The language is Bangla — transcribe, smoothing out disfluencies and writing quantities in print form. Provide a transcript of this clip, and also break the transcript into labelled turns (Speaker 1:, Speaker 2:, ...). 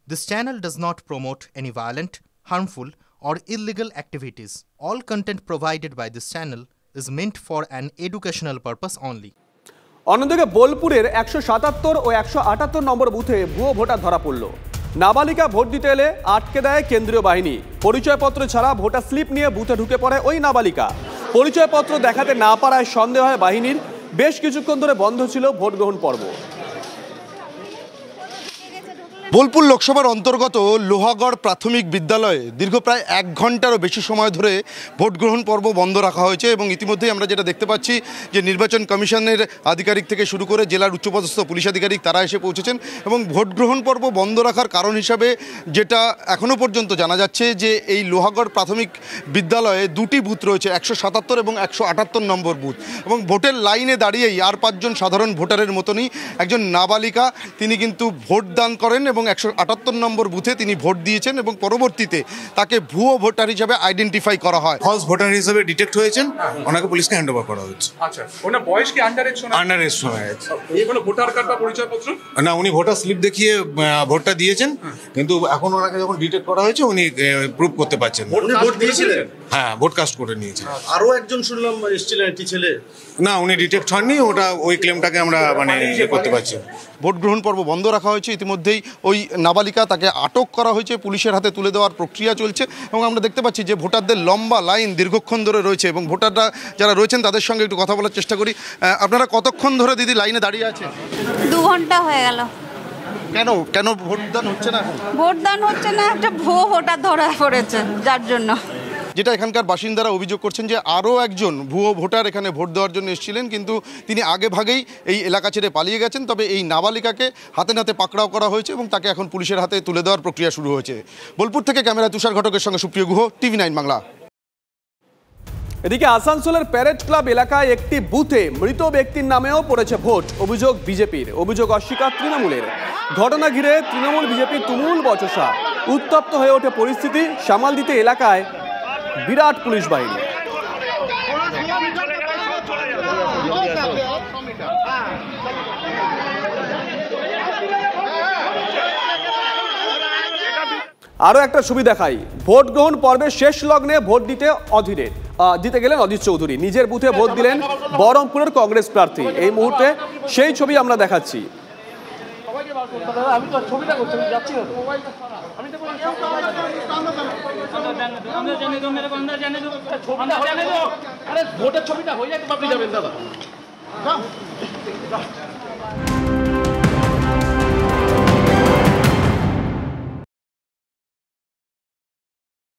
Speaker 1: This channel does not promote any violent, harmful, or illegal activities. All content provided by this channel is meant for an educational purpose only.
Speaker 2: অন্যদিকে বোলপুরের 177 ও 178 নম্বর বুথে ভুয়ো ভোটার ধরা পড়ল। নাবালিকা ভোট দিতে এলে আটকে দেয় কেন্দ্রীয় বাহিনী। পরিচয়পত্র ছাড়া ভোটার স্লিপ নিয়ে বুথে ঢুকে পড়ে ওই নাবালিকা। পরিচয়পত্র দেখাতে না পারায় সন্দেহ হয় বাহিনীর। বেশ কিছুক্ষণ ধরে বন্ধ ছিল ভোট গ্রহণ পর্ব।
Speaker 3: বোলপুর লোকসভার অন্তর্গত লোহাগড় প্রাথমিক বিদ্যালয়ে দীর্ঘ প্রায় 1 ঘন্টারও বেশি সময় ধরে ভোট গ্রহণ পর্ব বন্ধ রাখা হয়েছে এবং ইতিমধ্যেই আমরা যেটা দেখতে পাচ্ছি যে নির্বাচন কমিশনের আধিকারিক থেকে শুরু করে জেলার উচ্চপদস্থ পুলিশ আধিকারিক তারা এসে পৌঁছেছেন এবং ভোট গ্রহণ পর্ব বন্ধ রাখার কারণ হিসাবে যেটা এখনও পর্যন্ত জানা যাচ্ছে যে এই লোহাগড় প্রাথমিক বিদ্যালয়ে 2টি বুথ রয়েছে, 177 এবং 178 নম্বর বুথ, এবং ভোটের লাইনে দাঁড়িয়েই আর 5 জন সাধারণ ভোটারের মতনই একজন নাবালিকা তিনি কিন্তু ভোট দান করেন এবং 178 নম্বর বুথে তিনি ভোট দিয়েছেন এবং পরবর্তীতে তাকে ভুয়ো ভোটার হিসেবে আইডেন্টিফাই করা হয়।
Speaker 4: ফলস ভোটার হিসেবে ডিটেক্ট হয়েছেন, ওনাকে পুলিশকে হ্যান্ড ওভার করা হয়েছে।
Speaker 5: আচ্ছা, ওনার বয়স কি আন্ডার এজ?
Speaker 4: আন্ডার এজ শোনা যাচ্ছে।
Speaker 5: কোনো ভোটার কার্ড বা পরিচয়পত্র
Speaker 4: না, উনি ভোটার স্লিপ দেখিয়ে ভোটটা দিয়েছেন, কিন্তু এখন ওনাকে যখন ডিটেক্ট করা হয়েছে উনি প্রুভ করতে পারছেন।
Speaker 5: ভোট দিয়েছিলেন?
Speaker 4: হ্যাঁ, ভোট কাস্ট করে নিয়েছেন।
Speaker 3: আরও একজন শুনলাম এসেছিলেন একটি ছেলে।
Speaker 4: না, উনি ডিটেক্ট হননি, ওটা ওই ক্লেমটাকে আমরা করতে পারছি।
Speaker 3: ভোট গ্রহণ পর্ব বন্ধ রাখা হয়েছে। ইতিমধ্যেই ওই নাবালিকা তাকে আটক করা হয়েছে, পুলিশের হাতে তুলে দেওয়ার প্রক্রিয়া চলছে এবং আমরা দেখতে পাচ্ছি যে ভোটারদের লম্বা লাইন দীর্ঘক্ষণ ধরে রয়েছে এবং ভোটাররা যারা রয়েছেন তাদের সঙ্গে একটু কথা বলার চেষ্টা করি। আপনারা কতক্ষণ ধরে দিদি লাইনে দাঁড়িয়ে আছেন?
Speaker 6: 2 ঘন্টা হয়ে গেল।
Speaker 3: কেন ভোটদান হচ্ছে না?
Speaker 6: ভোটদান হচ্ছে না, একটা ভুয়ো ভোটার ধরা পড়েছে যার জন্য।
Speaker 3: যেটা এখানকার বাসিন্দারা অভিযোগ করছেন যে আরও একজন ভুয়ো ভোটার এখানে ভোট দেওয়ার জন্য এসেছিলেন, কিন্তু তিনি আগে ভাগেই এই এলাকা ছেড়ে পালিয়ে গেছেন। তবে এই নাবালিকাকে হাতে নাতে পাকড়াও করা হয়েছে এবং তাকে এখন পুলিশের হাতে তুলে দেওয়ার প্রক্রিয়া শুরু হয়েছে। বোলপুর থেকে ক্যামেরা তুষার ঘটকের সঙ্গে সুপ্রিয় গুহ, TV9 বাংলা।
Speaker 2: এদিকে আসানসোলের প্যারেড ক্লাব এলাকায় একটি বুথে মৃত ব্যক্তির নামেও পড়েছে ভোট। অভিযোগ বিজেপির, অভিযোগ অস্বীকার তৃণমূলের। ঘটনা ঘিরে তৃণমূল বিজেপির তুমুল বচসা। উত্তপ্ত হয়ে ওঠে পরিস্থিতি। সামাল দিতে এলাকায় বিরাট পুলিশ বাহিনী। আরো একটা ছবি দেখাই। ভোট গ্রহণ পর্বের শেষ লগ্নে ভোট দিতে গেলেন অজিত চৌধুরী। নিজের বুথে ভোট দিলেন বহরমপুরের কংগ্রেস প্রার্থী। এই মুহূর্তে সেই ছবি আমরা দেখাচ্ছি।
Speaker 5: ভোটের ছবিটা হয়ে যায়, আপনি যাবেন দাদা।